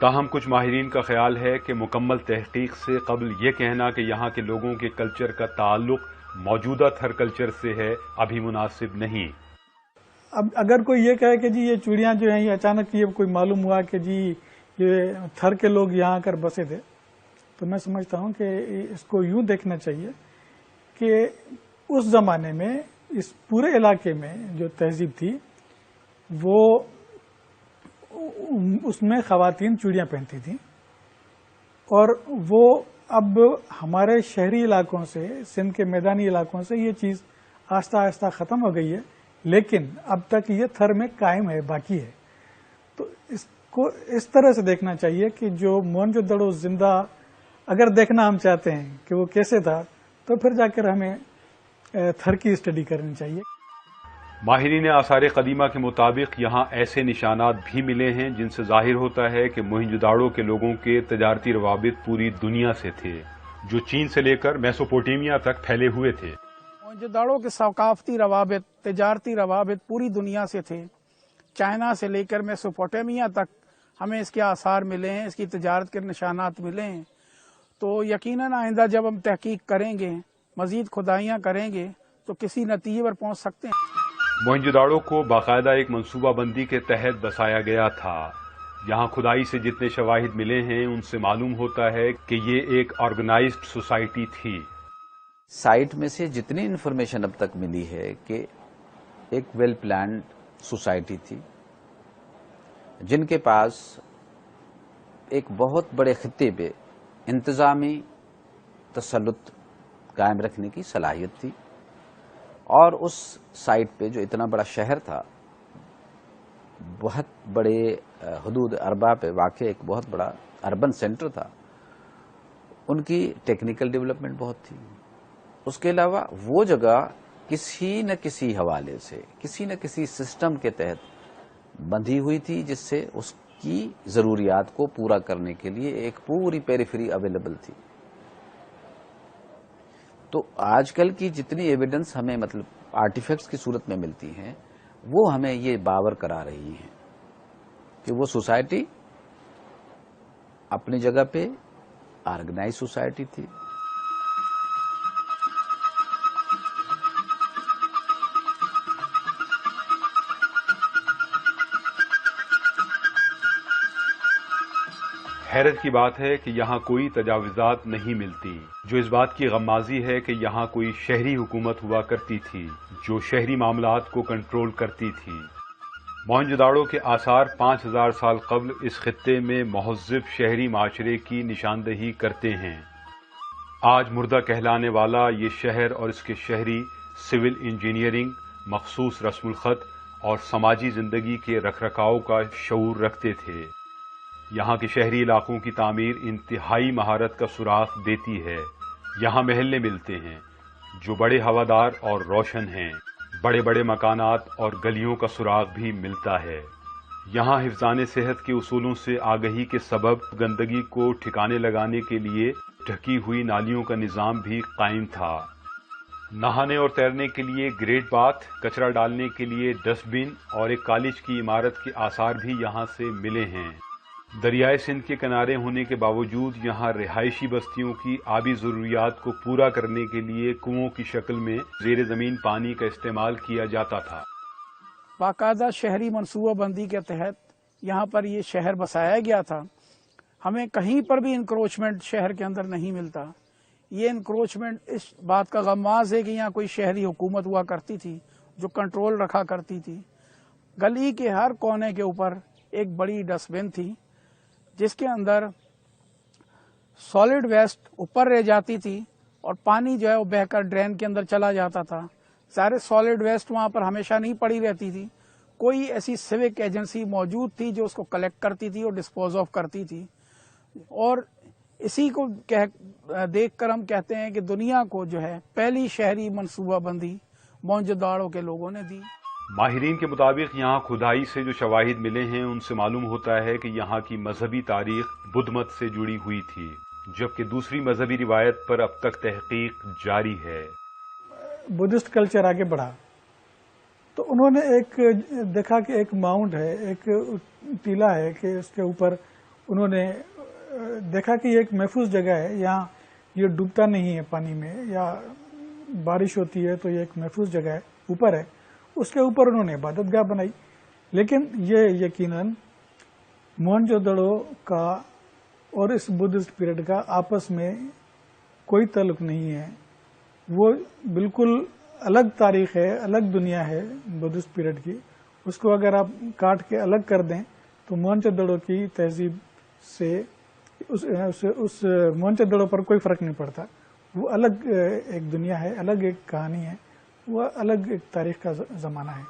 تاہم کچھ ماہرین کا خیال ہے کہ مکمل تحقیق سے قبل یہ کہنا کہ یہاں کے لوگوں کے کلچر کا تعلق موجودہ تھر کلچر سے ہے ابھی مناسب نہیں۔ اب اگر کوئی یہ کہے کہ جی یہ چوڑیاں جو ہیں یہ اچانک یہ کوئی معلوم ہوا کہ جی یہ تھر کے لوگ یہاں آ کر بسے تھے، تو میں سمجھتا ہوں کہ اس کو یوں دیکھنا چاہیے کہ اس زمانے میں اس پورے علاقے میں جو تہذیب تھی وہ اس میں خواتین چوڑیاں پہنتی تھیں، اور وہ اب ہمارے شہری علاقوں سے، سندھ کے میدانی علاقوں سے یہ چیز آہستہ آہستہ ختم ہو گئی ہے، لیکن اب تک یہ تھر میں قائم ہے، باقی ہے۔ تو اس کو اس طرح سے دیکھنا چاہیے کہ جو موہنجو دڑو زندہ اگر دیکھنا ہم چاہتے ہیں کہ وہ کیسے تھا، تو پھر جا کر ہمیں تھر کی اسٹڈی کرنی چاہیے۔ ماہرین آثار قدیمہ کے مطابق یہاں ایسے نشانات بھی ملے ہیں جن سے ظاہر ہوتا ہے کہ موہنجو داڑو کے لوگوں کے تجارتی روابط پوری دنیا سے تھے، جو چین سے لے کر میسوپوٹیمیا تک پھیلے ہوئے تھے۔ موہنجو داڑو کے ثقافتی روابط، تجارتی روابط پوری دنیا سے تھے، چائنا سے لے کر میسوپوٹیمیا تک ہمیں اس کے آثار ملے ہیں، اس کی تجارت کے نشانات ملے ہیں۔ تو یقیناً آئندہ جب ہم تحقیق کریں گے، مزید کھدائیاں کریں گے، تو کسی نتیجے پر پہنچ سکتے ہیں۔ موہنجو داڑو کو باقاعدہ ایک منصوبہ بندی کے تحت بسایا گیا تھا۔ یہاں کھدائی سے جتنے شواہد ملے ہیں ان سے معلوم ہوتا ہے کہ یہ ایک آرگنائزڈ سوسائٹی تھی۔ سائٹ میں سے جتنی انفارمیشن اب تک ملی ہے کہ ایک ویل پلانڈ سوسائٹی تھی، جن کے پاس ایک بہت بڑے خطے پہ انتظامی تسلط قائم رکھنے کی صلاحیت تھی، اور اس سائٹ پہ جو اتنا بڑا شہر تھا، بہت بڑے حدود اربا پہ واقع ایک بہت بڑا اربن سینٹر تھا، ان کی ٹیکنیکل ڈیولپمنٹ بہت تھی۔ اس کے علاوہ وہ جگہ کسی نہ کسی حوالے سے، کسی نہ کسی سسٹم کے تحت بندھی ہوئی تھی، جس سے اس کی ضروریات کو پورا کرنے کے لیے ایک پوری پیریفری اویلیبل تھی۔ تو آج کل کی جتنی ایویڈنس ہمیں مطلب آرٹیفیکٹس کی صورت میں ملتی ہیں، وہ ہمیں یہ باور کرا رہی ہیں کہ وہ سوسائٹی اپنی جگہ پہ آرگنائز سوسائٹی تھی۔ حیرت کی بات ہے کہ یہاں کوئی تجاوزات نہیں ملتی، جو اس بات کی غمازی ہے کہ یہاں کوئی شہری حکومت ہوا کرتی تھی جو شہری معاملات کو کنٹرول کرتی تھی۔ موہنجو داڑو کے آثار 5000 سال قبل اس خطے میں مہذب شہری معاشرے کی نشاندہی کرتے ہیں۔ آج مردہ کہلانے والا یہ شہر اور اس کے شہری سول انجینئرنگ، مخصوص رسم الخط اور سماجی زندگی کے رکھ رکھاؤ کا شعور رکھتے تھے۔ یہاں کے شہری علاقوں کی تعمیر انتہائی مہارت کا سراغ دیتی ہے۔ یہاں محلے ملتے ہیں جو بڑے ہوادار اور روشن ہیں، بڑے بڑے مکانات اور گلیوں کا سراغ بھی ملتا ہے۔ یہاں حفظان صحت کے اصولوں سے آگہی کے سبب گندگی کو ٹھکانے لگانے کے لیے ڈھکی ہوئی نالیوں کا نظام بھی قائم تھا۔ نہانے اور تیرنے کے لیے گریٹ باتھ، کچرا ڈالنے کے لیے ڈسٹ بن اور ایک کالج کی عمارت کے آثار بھی یہاں سے ملے ہیں۔ دریائے سندھ کے کنارے ہونے کے باوجود یہاں رہائشی بستیوں کی آبی ضروریات کو پورا کرنے کے لیے کنوؤں کی شکل میں زیر زمین پانی کا استعمال کیا جاتا تھا۔ باقاعدہ شہری منصوبہ بندی کے تحت یہاں پر یہ شہر بسایا گیا تھا۔ ہمیں کہیں پر بھی انکروچمنٹ شہر کے اندر نہیں ملتا۔ یہ انکروچمنٹ اس بات کا غماز ہے کہ یہاں کوئی شہری حکومت ہوا کرتی تھی جو کنٹرول رکھا کرتی تھی۔ گلی کے ہر کونے کے اوپر ایک بڑی ڈسٹ بن تھی جس کے اندر سالڈ ویسٹ اوپر رہ جاتی تھی اور پانی جو ہے وہ بہہ کر ڈرین کے اندر چلا جاتا تھا۔ سارے سالڈ ویسٹ وہاں پر ہمیشہ نہیں پڑی رہتی تھی، کوئی ایسی سیوک ایجنسی موجود تھی جو اس کو کلیکٹ کرتی تھی اور ڈسپوز آف کرتی تھی۔ اور اسی کو دیکھ کر ہم کہتے ہیں کہ دنیا کو جو ہے پہلی شہری منصوبہ بندی موہنجو داڑو کے لوگوں نے دی۔ ماہرین کے مطابق یہاں کھدائی سے جو شواہد ملے ہیں ان سے معلوم ہوتا ہے کہ یہاں کی مذہبی تاریخ بدھ مت سے جڑی ہوئی تھی، جبکہ دوسری مذہبی روایت پر اب تک تحقیق جاری ہے۔ بدھسٹ کلچر آگے بڑھا تو انہوں نے ایک دیکھا کہ ایک ماؤنٹ ہے، ایک ٹیلا ہے کہ اس کے اوپر انہوں نے دیکھا کہ یہ ایک محفوظ جگہ ہے، یہاں یہ ڈوبتا نہیں ہے پانی میں، یا بارش ہوتی ہے تو یہ ایک محفوظ جگہ ہے، اوپر ہے، اس کے اوپر انہوں نے عبادت گاہ بنائی. لیکن یہ یقیناً موہنجو دڑو کا اور اس بدھسٹ پیریڈ کا آپس میں کوئی تعلق نہیں ہے. وہ بالکل الگ تاریخ ہے، الگ دنیا ہے بدھسٹ پیریڈ کی. اس کو اگر آپ کاٹ کے الگ کر دیں تو موہنجو دڑو کی تہذیب سے اس موہنجو دڑو پر کوئی فرق نہیں پڑتا. وہ الگ ایک دنیا ہے، الگ ایک کہانی ہے، وہ الگ ایک تاریخ کا زمانہ ہے.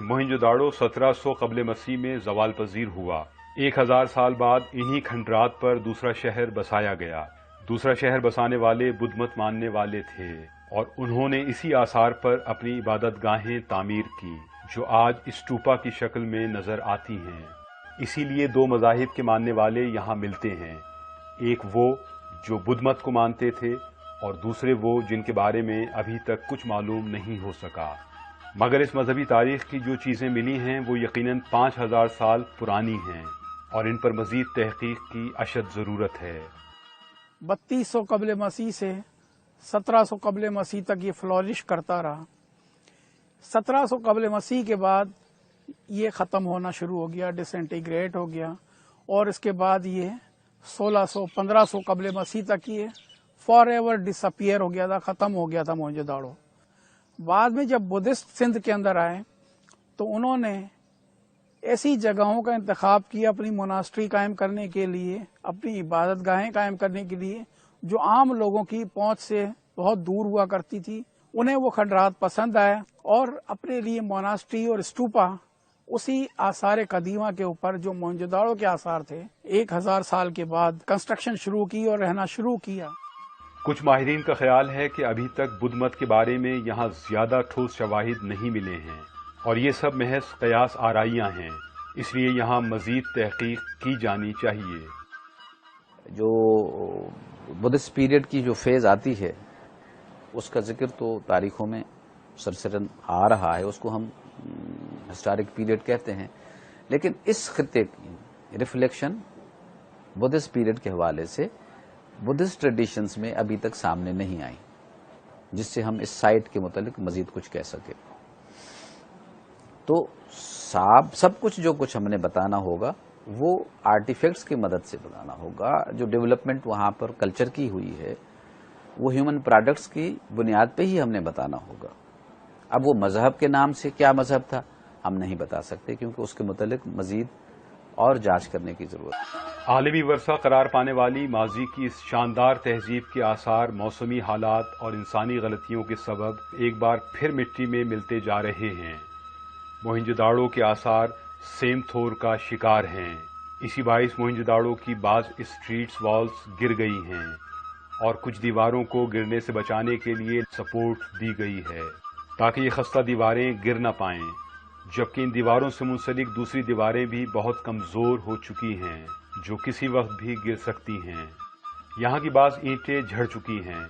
موہنجو داڑو 1700 قبل مسیح میں زوال پذیر ہوا. 1000 سال بعد انہی کھنڈرات پر دوسرا شہر بسایا گیا. دوسرا شہر بسانے والے بدھ مت ماننے والے تھے اور انہوں نے اسی آثار پر اپنی عبادت گاہیں تعمیر کی جو آج اسٹوپا کی شکل میں نظر آتی ہیں. اسی لیے دو مذاہب کے ماننے والے یہاں ملتے ہیں، ایک وہ جو بدھ مت کو مانتے تھے اور دوسرے وہ جن کے بارے میں ابھی تک کچھ معلوم نہیں ہو سکا. مگر اس مذہبی تاریخ کی جو چیزیں ملی ہیں وہ یقیناً 5000 سال پرانی ہیں اور ان پر مزید تحقیق کی اشد ضرورت ہے. 3200 قبل مسیح سے 1700 قبل مسیح تک یہ فلورش کرتا رہا. 1700 قبل مسیح کے بعد یہ ختم ہونا شروع ہو گیا، ڈس انٹیگریٹ ہو گیا، اور اس کے بعد یہ 1600-1500 قبل مسیح تک یہ فار ایور ڈس اپیئر ہو گیا تھا، ختم ہو گیا تھا موہنجو داڑو. بعد میں جب بدھسٹ سندھ کے اندر آئے تو انہوں نے ایسی جگہوں کا انتخاب کیا اپنی موناسٹری قائم کرنے کے لیے، اپنی عبادت گاہیں قائم کرنے کے لیے، جو عام لوگوں کی پہنچ سے بہت دور ہوا کرتی تھی. انہیں وہ کھنڈرات پسند آئے اور اپنے لیے موناسٹری اور اسٹوپا اسی آثار قدیمہ کے اوپر جو موہنجو داڑو کے آثار تھے 1000 سال کے بعد کنسٹرکشن شروع کی اور رہنا شروع کیا. کچھ ماہرین کا خیال ہے کہ ابھی تک بدھ مت کے بارے میں یہاں زیادہ ٹھوس شواہد نہیں ملے ہیں اور یہ سب محض قیاس آرائیاں ہیں، اس لیے یہاں مزید تحقیق کی جانی چاہیے. جو بدھسٹ پیریڈ کی جو فیز آتی ہے اس کا ذکر تو تاریخوں میں سرسرن آ رہا ہے، اس کو ہم ہسٹورک پیریڈ کہتے ہیں. لیکن اس خطے کی ریفلیکشن بدھسٹ پیریڈ کے حوالے سے بدھسٹ ٹریڈیشنز میں ابھی تک سامنے نہیں آئی جس سے ہم اس سائٹ کے متعلق مزید کچھ کہہ سکیں. تو سب کچھ جو کچھ ہم نے بتانا ہوگا وہ آرٹیفیکٹس کی مدد سے بتانا ہوگا. جو ڈیولپمنٹ وہاں پر کلچر کی ہوئی ہے وہ ہیومن پروڈکٹس کی بنیاد پہ ہی ہم نے بتانا ہوگا. اب وہ مذہب کے نام سے کیا مذہب تھا ہم نہیں بتا سکتے کیونکہ اس کے متعلق مزید اور جانچ کرنے کی ضرورت ہے. عالمی ورثہ قرار پانے والی ماضی کی اس شاندار تہذیب کے آثار موسمی حالات اور انسانی غلطیوں کے سبب ایک بار پھر مٹی میں ملتے جا رہے ہیں. موہنجو داڑو کے آثار سیم تھور کا شکار ہیں. اسی باعث موہنجو داڑو کی بعض اسٹریٹس والز گر گئی ہیں اور کچھ دیواروں کو گرنے سے بچانے کے لیے سپورٹ دی گئی ہے تاکہ یہ خستہ دیواریں گر نہ پائیں، جبکہ ان دیواروں سے منسلک دوسری دیواریں بھی بہت کمزور ہو چکی ہیں جو کسی وقت بھی گر سکتی ہیں. یہاں کی بعض اینٹیں جھڑ چکی ہیں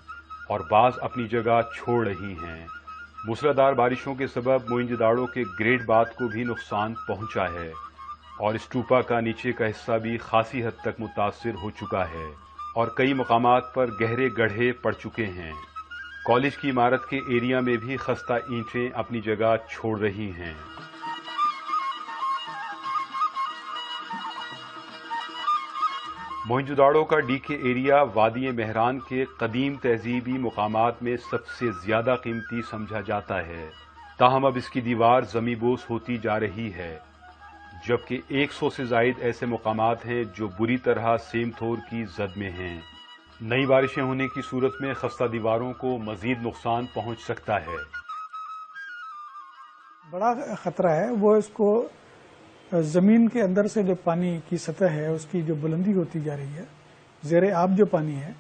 اور بعض اپنی جگہ چھوڑ رہی ہیں. موسلادھار بارشوں کے سبب موہنجو داڑو کے گریٹ باتھ کو بھی نقصان پہنچا ہے اور اسٹوپا کا نیچے کا حصہ بھی خاصی حد تک متاثر ہو چکا ہے اور کئی مقامات پر گہرے گڑھے پڑ چکے ہیں. کالج کی عمارت کے ایریا میں بھی خستہ اینٹیں اپنی جگہ چھوڑ رہی ہیں. موہنجو داڑو کا ڈی کے ایریا وادی مہران کے قدیم تہذیبی مقامات میں سب سے زیادہ قیمتی سمجھا جاتا ہے. تاہم اب اس کی دیوار زمیں بوس ہوتی جا رہی ہے، جبکہ 100 سے زائد ایسے مقامات ہیں جو بری طرح سیم تھور کی زد میں ہیں. نئی بارشیں ہونے کی صورت میں خستہ دیواروں کو مزید نقصان پہنچ سکتا ہے. بڑا خطرہ ہے وہ اس کو زمین کے اندر سے جو پانی کی سطح ہے اس کی جو بلندی ہوتی جا رہی ہے، زیر آب جو پانی ہے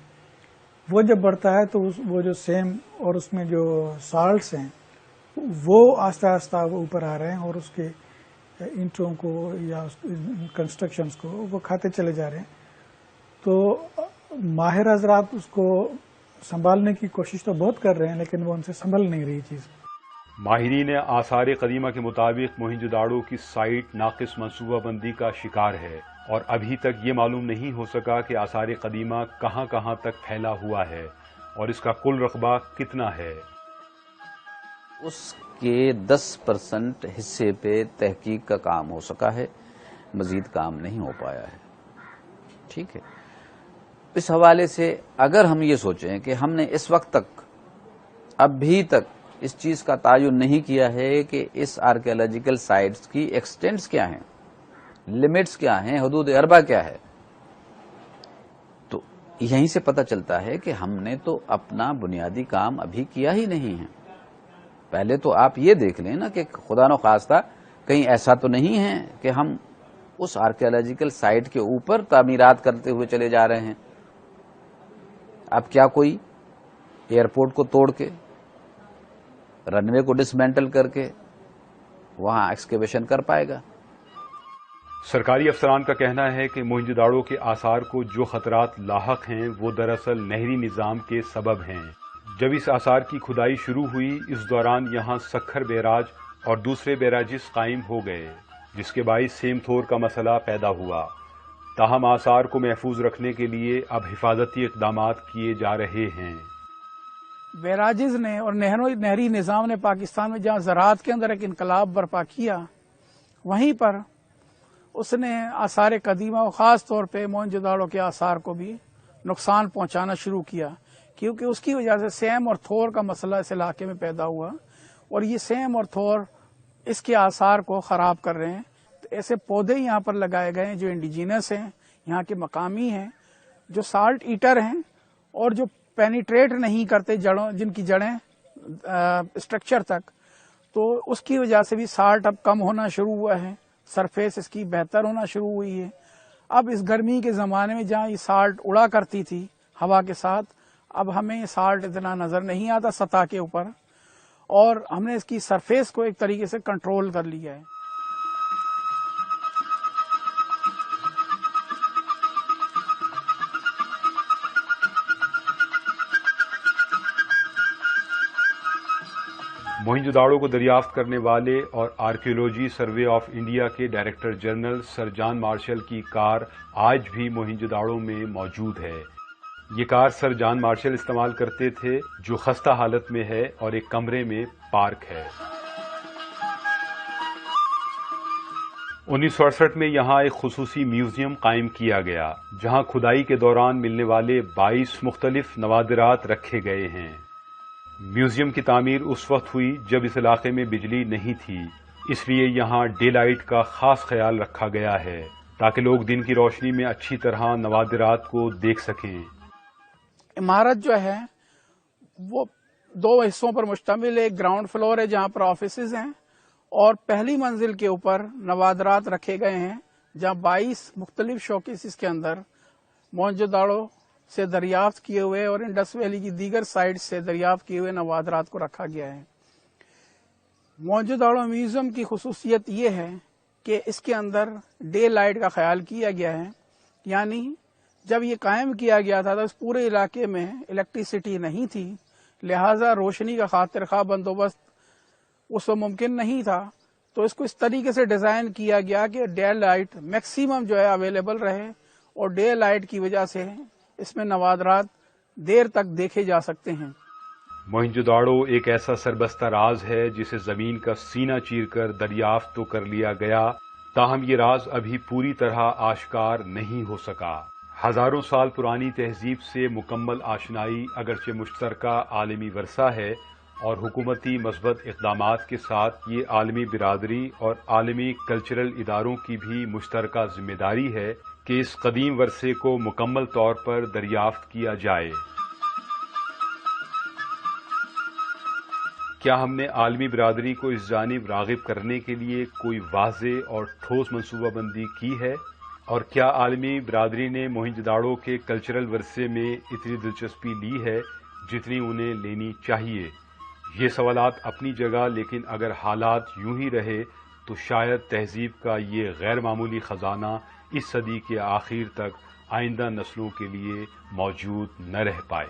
وہ جب بڑھتا ہے تو وہ جو سیم اور اس میں جو سالٹس ہیں وہ آہستہ آہستہ وہ اوپر آ رہے ہیں اور اس کے اینٹوں کو یا کنسٹرکشنز کو وہ کھاتے چلے جا رہے ہیں. تو ماہر حضرات اس کو سنبھالنے کی کوشش تو بہت کر رہے ہیں لیکن وہ ان سے سنبھل نہیں رہی چیز. ماہرین آثار قدیمہ کے مطابق موہنجو داڑو کی سائٹ ناقص منصوبہ بندی کا شکار ہے اور ابھی تک یہ معلوم نہیں ہو سکا کہ آثار قدیمہ کہاں کہاں تک پھیلا ہوا ہے اور اس کا کل رقبہ کتنا ہے۔ اس کے 10% حصے پہ تحقیق کا کام ہو سکا ہے، مزید کام نہیں ہو پایا ہے۔ ٹھیک ہے، اس حوالے سے اگر ہم یہ سوچیں کہ ہم نے اس وقت تک اب بھی تک اس چیز کا تعین نہیں کیا ہے کہ اس آرکیالوجیکل سائٹس کی ایکسٹینٹس کیا ہیں، لمٹس کیا ہیں، حدود اربع کیا ہے، تو یہیں سے پتہ چلتا ہے کہ ہم نے تو اپنا بنیادی کام ابھی کیا ہی نہیں ہے۔ پہلے تو آپ یہ دیکھ لیں نا کہ خدا نخواستہ کہیں ایسا تو نہیں ہے کہ ہم اس آرکیالوجیکل سائٹ کے اوپر تعمیرات کرتے ہوئے چلے جا رہے ہیں۔ اب کیا کوئی ایئرپورٹ کو توڑ کے، رن وے کو ڈسمینٹل کر کے وہاں ایکسکیویشن کر پائے گا؟ سرکاری افسران کا کہنا ہے کہ موہنجو داڑو کے آثار کو جو خطرات لاحق ہیں وہ دراصل نہری نظام کے سبب ہیں۔ جب اس آثار کی کھدائی شروع ہوئی، اس دوران یہاں سکھر بیراج اور دوسرے بیراجز قائم ہو گئے، جس کے باعث سیم تھور کا مسئلہ پیدا ہوا۔ تاہم آثار کو محفوظ رکھنے کے لیے اب حفاظتی اقدامات کیے جا رہے ہیں۔ بیراجز نے اور نہری نظام نے پاکستان میں جہاں زراعت کے اندر ایک انقلاب برپا کیا، وہیں پر اس نے آثار قدیمہ اور خاص طور پہ موہنجو داڑو کے آثار کو بھی نقصان پہنچانا شروع کیا، کیونکہ اس کی وجہ سے سیم اور تھور کا مسئلہ اس علاقے میں پیدا ہوا، اور یہ سیم اور تھور اس کے آثار کو خراب کر رہے ہیں۔ تو ایسے پودے یہاں پر لگائے گئے ہیں جو انڈیجینس ہیں، یہاں کے مقامی ہیں، جو سالٹ ایٹر ہیں اور جو پینیٹریٹ نہیں کرتے جڑوں، جن کی جڑیں اسٹرکچر تک، تو اس کی وجہ سے بھی سالٹ اب کم ہونا شروع ہوا ہے، سرفیس اس کی بہتر ہونا شروع ہوئی ہے۔ اب اس گرمی کے زمانے میں جہاں یہ سالٹ اڑا کرتی تھی ہوا کے ساتھ، اب ہمیں یہ سالٹ اتنا نظر نہیں آتا سطح کے اوپر، اور ہم نے اس کی سرفیس کو ایک طریقے سے کنٹرول کر لیا ہے۔ موہنجو داڑو کو دریافت کرنے والے اور آرکیولوجی سروے آف انڈیا کے director general sir John Marshall کی کار آج بھی موہنجو داڑو میں موجود ہے۔ یہ کار سر جان مارشل استعمال کرتے تھے، جو خستہ حالت میں ہے اور ایک کمرے میں پارک ہے۔ 1968 میں یہاں ایک خصوصی میوزیم قائم کیا گیا، جہاں کھدائی کے دوران ملنے والے 22 مختلف نوادرات رکھے گئے ہیں۔ میوزیم کی تعمیر اس وقت ہوئی جب اس علاقے میں بجلی نہیں تھی، اس لیے یہاں ڈے لائٹ کا خاص خیال رکھا گیا ہے تاکہ لوگ دن کی روشنی میں اچھی طرح نوادرات کو دیکھ سکیں۔ عمارت جو ہے وہ 2 حصوں پر مشتمل ہے۔ ایک گراؤنڈ فلور ہے جہاں پر آفیسز ہیں، اور پہلی منزل کے اوپر نوادرات رکھے گئے ہیں، جہاں 22 مختلف شوکیسز کے اندر موہنجو داڑو سے دریافت کیے ہوئے اور انڈس ویلی کی دیگر سائٹ سے دریافت کیے ہوئے نوادرات کو رکھا گیا ہے۔ موہنجو داڑو میوزیم کی خصوصیت یہ ہے کہ اس کے اندر ڈے لائٹ کا خیال کیا گیا ہے، یعنی جب یہ قائم کیا گیا تھا تو اس پورے علاقے میں الیکٹریسٹی نہیں تھی، لہذا روشنی کا خاطر خواہ بندوبست اس وقت ممکن نہیں تھا، تو اس کو اس طریقے سے ڈیزائن کیا گیا کہ ڈے لائٹ میکسیمم جو ہے اویلیبل رہے، اور ڈے لائٹ کی وجہ سے اس میں نوادرات دیر تک دیکھے جا سکتے ہیں۔ موہنجو داڑو ایک ایسا سربستہ راز ہے جسے زمین کا سینہ چیر کر دریافت تو کر لیا گیا، تاہم یہ راز ابھی پوری طرح آشکار نہیں ہو سکا۔ ہزاروں سال پرانی تہذیب سے مکمل آشنائی اگرچہ مشترکہ عالمی ورثہ ہے، اور حکومتی مثبت اقدامات کے ساتھ یہ عالمی برادری اور عالمی کلچرل اداروں کی بھی مشترکہ ذمہ داری ہے کہ اس قدیم ورثے کو مکمل طور پر دریافت کیا جائے۔ کیا ہم نے عالمی برادری کو اس جانب راغب کرنے کے لیے کوئی واضح اور ٹھوس منصوبہ بندی کی ہے؟ اور کیا عالمی برادری نے موہنجو داڑو کے کلچرل ورثے میں اتنی دلچسپی لی ہے جتنی انہیں لینی چاہیے؟ یہ سوالات اپنی جگہ، لیکن اگر حالات یوں ہی رہے تو شاید تہذیب کا یہ غیر معمولی خزانہ اس صدی کے آخر تک آئندہ نسلوں کے لیے موجود نہ رہ پائے۔